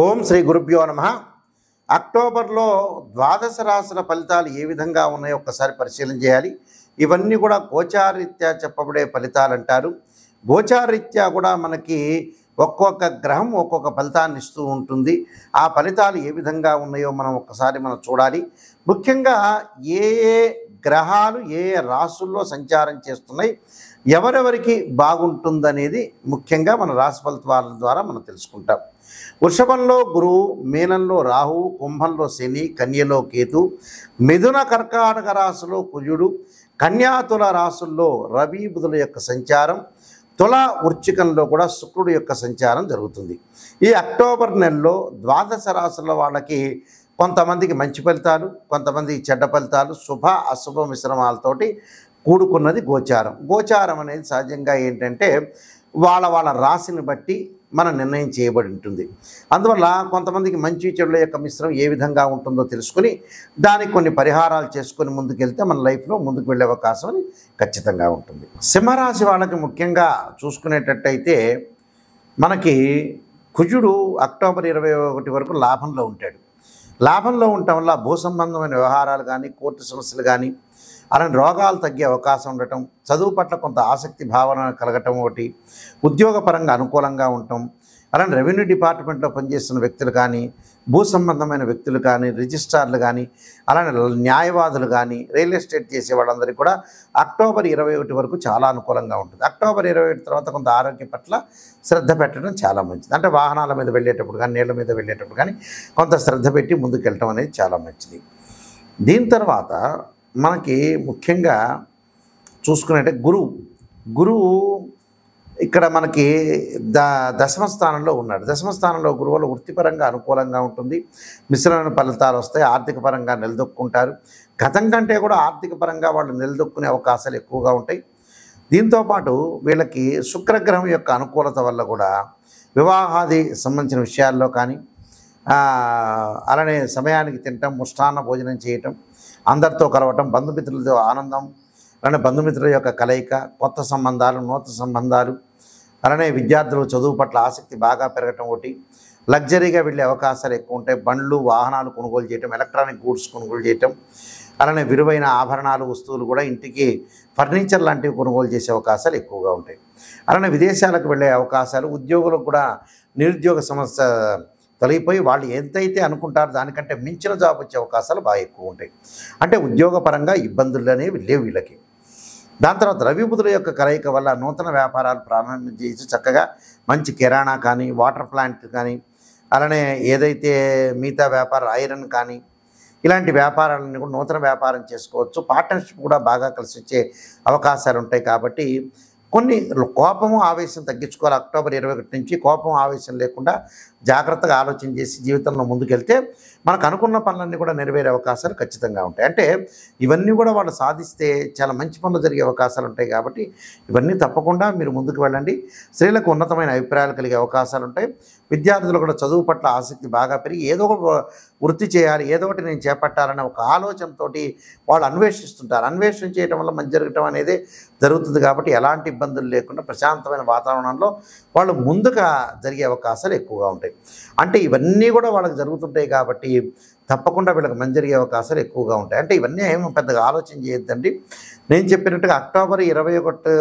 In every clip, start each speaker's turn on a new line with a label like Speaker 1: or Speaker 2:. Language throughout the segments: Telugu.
Speaker 1: ఓం శ్రీ గురుభ్యో నమః. అక్టోబర్లో ద్వాదశ రాశుల ఫలితాలు ఏ విధంగా ఉన్నాయో ఒక్కసారి పరిశీలన చేయాలి. ఇవన్నీ కూడా గోచారరీత్యా చెప్పబడే ఫలితాలు అంటారు. గోచారరీత్యా కూడా మనకి ఒక్కొక్క గ్రహం ఒక్కొక్క ఫలితాన్ని ఇస్తూ ఉంటుంది. ఆ ఫలితాలు ఏ విధంగా ఉన్నాయో మనం చూడాలి. ముఖ్యంగా ఏ ఏ గ్రహాలు ఏ ఏ రాశుల్లో సంచారం చేస్తున్నాయి, ఎవరెవరికి బాగుంటుందనేది ముఖ్యంగా మన రాశి ఫలితాల ద్వారా మనం తెలుసుకుంటాం. వృషభంలో గురువు, మీనంలో రాహువు, కుంభంలో శని, కన్యలో కేతు, మిథున కర్కాటక రాశిలో కుజుడు, కన్యాతుల రాశుల్లో రవి బుధుల యొక్క సంచారం, తుల వృశ్చికంలో కూడా శుక్రుడు యొక్క సంచారం జరుగుతుంది. ఈ అక్టోబర్ నెలలో ద్వాదశ రాశుల వాళ్ళకి కొంతమందికి మంచి ఫలితాలు, కొంతమందికి చెడ్డ ఫలితాలు, శుభ అశుభ మిశ్రమాలతోటి కూడుకున్నది గోచారం. గోచారం అనేది సహజంగా ఏంటంటే వాళ్ళ రాశిని బట్టి మన నిర్ణయం చేయబడి ఉంటుంది. అందువల్ల కొంతమందికి మంచి చెడుల యొక్క మిశ్రమం ఏ విధంగా ఉంటుందో తెలుసుకుని దానికి కొన్ని పరిహారాలు చేసుకొని ముందుకెళ్తే మన లైఫ్లో ముందుకు వెళ్ళే అవకాశం అని ఖచ్చితంగా ఉంటుంది. సింహరాశి వాళ్ళకి ముఖ్యంగా చూసుకునేటట్టయితే మనకి కుజుడు అక్టోబర్ 21 వరకు లాభంలో ఉంటాడు. లాభంలో ఉండటం వల్ల భూ సంబంధమైన వ్యవహారాలు కానీ, కోర్టు సమస్యలు కానీ, అలాంటి రోగాలు తగ్గే అవకాశం ఉండటం, చదువు పట్ల కొంత ఆసక్తి భావన కలగటం, ఒకటి ఉద్యోగపరంగా అనుకూలంగా ఉండటం, అలాంటి రెవెన్యూ డిపార్ట్మెంట్లో పనిచేస్తున్న వ్యక్తులు కానీ, భూ సంబంధమైన వ్యక్తులు కానీ, రిజిస్ట్రార్లు కానీ, అలానే న్యాయవాదులు కానీ, రియల్ ఎస్టేట్ చేసే వాళ్ళందరికీ కూడా అక్టోబర్ 21 వరకు చాలా అనుకూలంగా ఉంటుంది. అక్టోబర్ 21 తర్వాత కొంత ఆరోగ్యం పట్ల శ్రద్ధ పెట్టడం చాలా మంచిది. అంటే వాహనాల మీద వెళ్ళేటప్పుడు కానీ, నీళ్ళ మీద వెళ్ళేటప్పుడు కానీ కొంత శ్రద్ధ పెట్టి ముందుకు వెళ్ళటం అనేది చాలా మంచిది. దీని తర్వాత మనకి ముఖ్యంగా చూసుకున్నట్టే గురువు ఇక్కడ మనకి దశమ స్థానంలో ఉన్నాడు. దశమ స్థానంలో గురువు వల్ల వృత్తిపరంగా అనుకూలంగా ఉంటుంది. మిశ్రమైన ఫలితాలు వస్తాయి. ఆర్థిక పరంగా నిలదొక్కుంటారు. గతం కంటే కూడా ఆర్థిక పరంగా వాళ్ళు నిలదొక్కునే అవకాశాలు ఎక్కువగా ఉంటాయి. దీంతోపాటు వీళ్ళకి శుక్రగ్రహం యొక్క అనుకూలత వల్ల కూడా వివాహాది సంబంధించిన విషయాల్లో కానీ, అలానే సమయానికి తినటం, ముష్టాన్న భోజనం చేయటం, అందరితో కలవటం, బంధుమిత్రులతో ఆనందం, అలానే బంధుమిత్రుల యొక్క కలయిక, కొత్త సంబంధాలు, నూతన సంబంధాలు, అలానే విద్యార్థులు చదువు పట్ల ఆసక్తి బాగా పెరగటం, ఒకటి లగ్జరీగా వెళ్ళే అవకాశాలు ఎక్కువ ఉంటాయి. బండ్లు, వాహనాలు కొనుగోలు చేయటం, ఎలక్ట్రానిక్ గూడ్స్ కొనుగోలు చేయటం, అలానే విలువైన ఆభరణాలు, వస్తువులు కూడా ఇంటికి ఫర్నిచర్ లాంటివి కొనుగోలు చేసే అవకాశాలు ఎక్కువగా ఉంటాయి. అలానే విదేశాలకు వెళ్ళే అవకాశాలు, ఉద్యోగులకు కూడా నిరుద్యోగ సమస్య తొలగిపోయి వాళ్ళు ఎంతైతే అనుకుంటారో దానికంటే మించిన జాబ్ వచ్చే అవకాశాలు బాగా ఎక్కువ ఉంటాయి. అంటే ఉద్యోగపరంగా ఇబ్బందులు అనేవి లేవు వీళ్ళకి. దాని తర్వాత రవి బుధుల యొక్క కలయిక వల్ల నూతన వ్యాపారాలు ప్రారంభం చేసి చక్కగా మంచి కిరాణా కానీ, వాటర్ ప్లాంట్ కానీ, అలానే ఏదైతే మిగతా వ్యాపారం ఐరన్ కానీ, ఇలాంటి వ్యాపారాలన్నీ కూడా నూతన వ్యాపారం చేసుకోవచ్చు. పార్ట్నర్షిప్ కూడా బాగా కలిసి వచ్చే అవకాశాలు ఉంటాయి. కాబట్టి కొన్ని కోపము ఆవేశం తగ్గించుకోవాలి. అక్టోబర్ 21 నుంచి కోపం ఆవేశం లేకుండా జాగ్రత్తగా ఆలోచన చేసి జీవితంలో ముందుకెళ్తే మనకు అనుకున్న పనులన్నీ కూడా నెరవేరే అవకాశాలు ఖచ్చితంగా ఉంటాయి. అంటే ఇవన్నీ కూడా వాళ్ళు సాధిస్తే చాలా మంచి పనులు జరిగే అవకాశాలు ఉంటాయి. కాబట్టి ఇవన్నీ తప్పకుండా మీరు ముందుకు వెళ్ళండి. స్త్రీలకు ఉన్నతమైన అభిప్రాయాలు కలిగే అవకాశాలు ఉంటాయి. విద్యార్థులు కూడా చదువు పట్ల ఆసక్తి బాగా పెరిగి ఏదో ఒక వృత్తి చేయాలి, ఏదో ఒకటి నేను చేపట్టాలనే ఒక ఆలోచనతో వాళ్ళు అన్వేషిస్తుంటారు. అన్వేషణ చేయడం వల్ల మంచి జరగటం అనేది జరుగుతుంది. కాబట్టి ఎలాంటి ఇబ్బందులు లేకుండా ప్రశాంతమైన వాతావరణంలో వాళ్ళు ముందుగా జరిగే అవకాశాలు ఎక్కువగా ఉంటాయి. అంటే ఇవన్నీ కూడా వాళ్ళకి జరుగుతుంటాయి కాబట్టి తప్పకుండా వీళ్ళకి మంచి జరిగే అవకాశాలు ఎక్కువగా ఉంటాయి. అంటే ఇవన్నీ ఏమో పెద్దగా ఆలోచన చేయొద్దండి. నేను చెప్పినట్టుగా అక్టోబర్ 21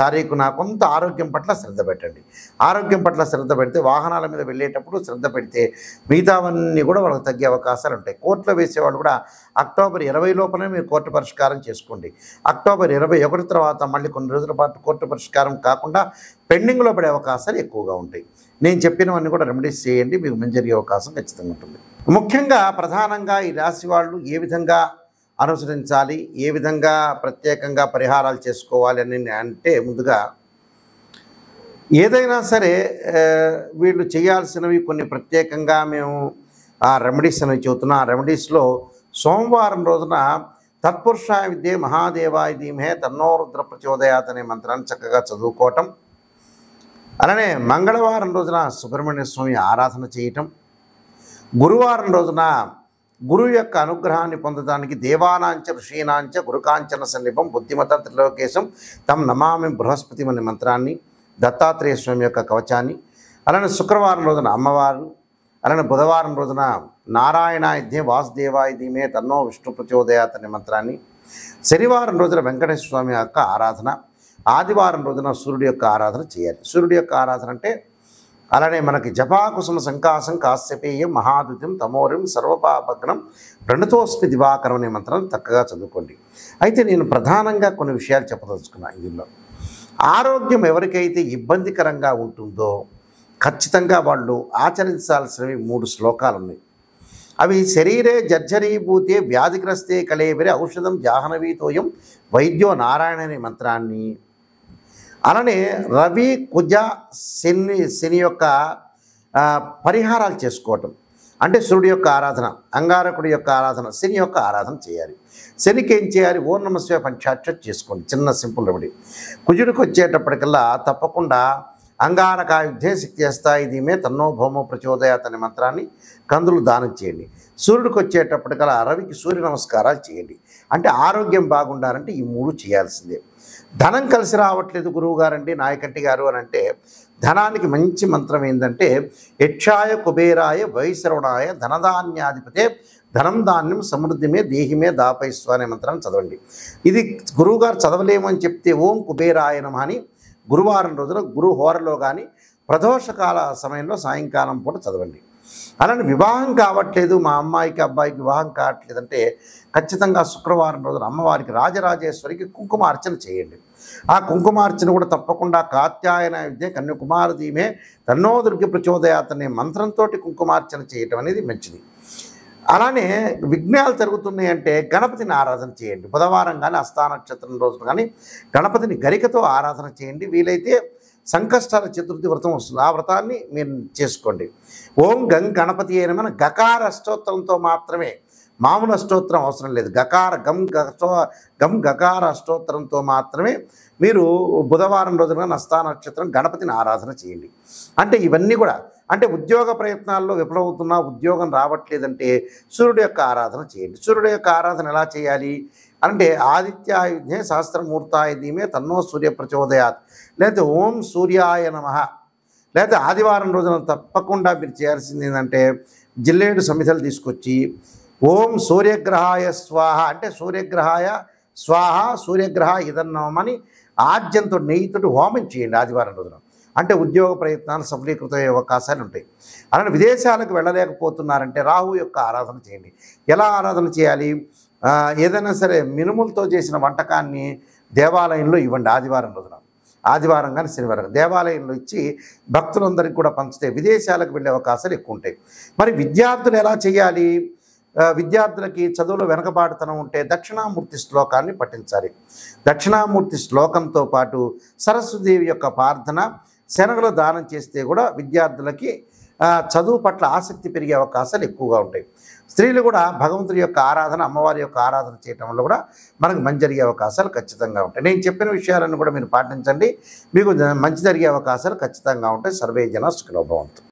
Speaker 1: తారీఖున కొంత ఆరోగ్యం పట్ల శ్రద్ధ పెట్టండి. ఆరోగ్యం పట్ల శ్రద్ధ పెడితే, వాహనాల మీద వెళ్ళేటప్పుడు శ్రద్ధ పెడితే మిగతావన్నీ కూడా వాళ్ళకి తగ్గే అవకాశాలు ఉంటాయి. కోర్టులో వేసేవాళ్ళు కూడా అక్టోబర్ 20 లోపలే మీరు కోర్టు పరిష్కారం చేసుకోండి. అక్టోబర్ 21 తర్వాత మళ్ళీ కొన్ని రోజుల పాటు కోర్టు పరిష్కారం కాకుండా పెండింగ్లో పడే అవకాశాలు ఎక్కువగా ఉంటాయి. నేను చెప్పినవన్నీ కూడా రెమెడీస్ చేయండి, మీకు మంచి జరిగే అవకాశం ఖచ్చితంగా ఉంటుంది. ముఖ్యంగా ప్రధానంగా ఈ రాశి వాళ్ళు ఏ విధంగా అనుసరించాలి, ఏ విధంగా ప్రత్యేకంగా పరిహారాలు చేసుకోవాలి అని అంటే, ముందుగా ఏదైనా సరే వీళ్ళు చేయాల్సినవి కొన్ని ప్రత్యేకంగా మేము రెమెడీస్ అనేవి చెబుతున్నాం. ఆ రెమెడీస్లో సోమవారం రోజున తత్పురుషాయ విద్యే మహాదేవాయ ధీమహే తన్నో రుద్ర ప్రచోదయాత్ అనే మంత్రాన్ని చక్కగా చదువుకోవటం, అలానే మంగళవారం రోజున సుబ్రహ్మణ్య స్వామి ఆరాధన చేయటం, గురువారం రోజున గురువు యొక్క అనుగ్రహాన్ని పొందడానికి దేవానాంచ ఋషీనాంచ గురుకాంచన సన్నిపం బుద్ధిమత త్రిలోకేశం తం నమామి బృహస్పతి అనే మంత్రాన్ని, దత్తాత్రేయ స్వామి యొక్క కవచాన్ని, అలానే శుక్రవారం రోజున అమ్మవారు, అలానే బుధవారం రోజున నారాయణాయుధ్యే వాసుదేవాయ ధీమే తన్నో విష్ణు ప్రచోదయాత్ అనే మంత్రాన్ని, శనివారం రోజున వెంకటేశ్వర స్వామి యొక్క ఆరాధన, ఆదివారం రోజున సూర్యుడి యొక్క ఆరాధన చేయాలి. సూర్యుడి యొక్క ఆరాధన అంటే అలానే మనకి జపాకుసుమ సంకాసం కాశ్యపేయం మహాద్యుతం తమోరిం సర్వపాపగ్నం ప్రణతోస్మి దివాకరం అనే మంత్రం చక్కగా చదువుకోండి. అయితే నేను ప్రధానంగా కొన్ని విషయాలు చెప్పదలుచుకున్నాను. ఇందులో ఆరోగ్యం ఎవరికైతే ఇబ్బందికరంగా ఉంటుందో ఖచ్చితంగా వాళ్ళు ఆచరించాల్సినవి 3 శ్లోకాలు ఉన్నాయి. అవి శరీరే జర్జరీభూతే వ్యాధిగ్రస్తే కళేబరి ఔషధం జాహ్నవీతోయం వైద్యో నారాయణ అనే మంత్రాన్ని, అలానే రవి కుజ శని యొక్క పరిహారాలు చేసుకోవటం అంటే సూర్యుడి యొక్క ఆరాధన, అంగారకుడి యొక్క ఆరాధన, శని యొక్క ఆరాధన చేయాలి. శనికి ఏం చేయాలి? ఓం నమః శివాయ పంచాక్షరి చేసుకోండి, చిన్న సింపుల్ రెమెడీ. కుజుడికి వచ్చేటప్పటికల్లా తప్పకుండా అంగారకాయుద్ధే శక్తి చేస్తాయి ధీమే తన్నో భౌమో ప్రచోదయాత్ అనే మంత్రాన్ని కందులు దానం చేయండి. సూర్యుడికి వచ్చేటప్పటికల్లా రవికి సూర్య నమస్కారాలు చేయండి. అంటే ఆరోగ్యం బాగుండాలంటే ఈ 3 చేయాల్సిందే. ధనం కలిసి రావట్లేదు గురువు గారండి, నాయకంటి గారు అని అంటే ధనానికి మంచి మంత్రం ఏంటంటే యక్షాయ కుబేరాయ వైశ్రవణాయ ధనధాన్యాధిపతే ధనం ధాన్యం సమృద్ధిమే దేహిమే దాపైస్వ అనే మంత్రాన్ని చదవండి. ఇది గురువుగారు చదవలేము అని చెప్తే ఓం కుబేరాయ నమః అని గురువారం రోజున గురు హోరలో కానీ ప్రదోషకాల సమయంలో సాయంకాలం పూట చదవండి. అలానే వివాహం కావట్లేదు, మా అమ్మాయికి అబ్బాయికి వివాహం కావట్లేదంటే ఖచ్చితంగా శుక్రవారం రోజున అమ్మవారికి రాజరాజేశ్వరికి కుంకుమార్చన చేయండి. ఆ కుంకుమార్చన కూడా తప్పకుండా కాత్యాయన విద్య కన్యాకుమార ధీమే తన్నో దుర్గ ప్రచోదయాత్ అనే మంత్రంతో కుంకుమార్చన చేయటం అనేది మంచిది. అలానే విఘ్నాలు జరుగుతున్నాయి అంటే గణపతిని ఆరాధన చేయండి. బుధవారం కానీ హస్తా నక్షత్రం రోజున కానీ గణపతిని గరికతో ఆరాధన చేయండి. వీలైతే సంకష్టాల చతుర్థి వ్రతం వస్తుంది, ఆ వ్రతాన్ని మీరు చేసుకోండి. ఓం గం గణపతి అయిన మన గకార అష్టోత్తరంతో మాత్రమే, మామూలు అష్టోత్తరం అవసరం లేదు. గం గకార అష్టోత్తరంతో మాత్రమే మీరు బుధవారం రోజున హస్తా నక్షత్రం గణపతిని ఆరాధన చేయండి. అంటే ఇవన్నీ కూడా అంటే ఉద్యోగ ప్రయత్నాల్లో విఫలమవుతున్నా, ఉద్యోగం రావట్లేదంటే సూర్యుడు యొక్క ఆరాధన చేయండి. సూర్యుడు యొక్క ఆరాధన ఎలా చేయాలి అంటే ఆదిత్యాయుధ్యే సహస్రమూర్తాయ ధీమే తన్నో సూర్య ప్రచోదయాత్, లేకపోతే ఓం సూర్యాయ నమః, లేకపోతే ఆదివారం రోజున తప్పకుండా మీరు చేయాల్సింది ఏంటంటే జిల్లేడు సమిధలు తీసుకొచ్చి ఓం సూర్యగ్రహాయ స్వాహ అంటే సూర్యగ్రహాయ స్వాహ సూర్యగ్రహ ఇదన్నమని ఆజ్యంతో నెయ్యితో హోమం చేయండి ఆదివారం రోజున. అంటే ఉద్యోగ ప్రయత్నాలు సఫలీకృతమయ్యే అవకాశాలు ఉంటాయి. అలానే విదేశాలకు వెళ్ళలేకపోతున్నారంటే రాహు యొక్క ఆరాధన చేయండి. ఎలా ఆరాధన చేయాలి? ఏదైనా సరే మినుములతో చేసిన వంటకాన్ని దేవాలయంలో ఇవ్వండి ఆదివారం రోజున. ఆదివారం కానీ శనివారం దేవాలయంలో ఇచ్చి భక్తులందరికీ కూడా పంచితే విదేశాలకు వెళ్ళే అవకాశాలు ఎక్కువ ఉంటాయి. మరి విద్యార్థులు ఎలా చేయాలి? విద్యార్థులకి చదువులో వెనకబాటుతనం ఉంటే దక్షిణామూర్తి శ్లోకాన్ని పఠించాలి. దక్షిణామూర్తి శ్లోకంతో పాటు సరస్వతీదేవి యొక్క ప్రార్థన, శనగలు దానం చేస్తే కూడా విద్యార్థులకి చదువు పట్ల ఆసక్తి పెరిగే అవకాశాలు ఎక్కువగా ఉంటాయి. స్త్రీలు కూడా భగవంతుడి యొక్క ఆరాధన, అమ్మవారి యొక్క ఆరాధన చేయటం వల్ల కూడా మనకు మంచి జరిగే అవకాశాలు ఖచ్చితంగా ఉంటాయి. నేను చెప్పిన విషయాలను కూడా మీరు పాటించండి, మీకు మంచి జరిగే అవకాశాలు ఖచ్చితంగా ఉంటాయి. సర్వే జన సుఖినో భవంతు.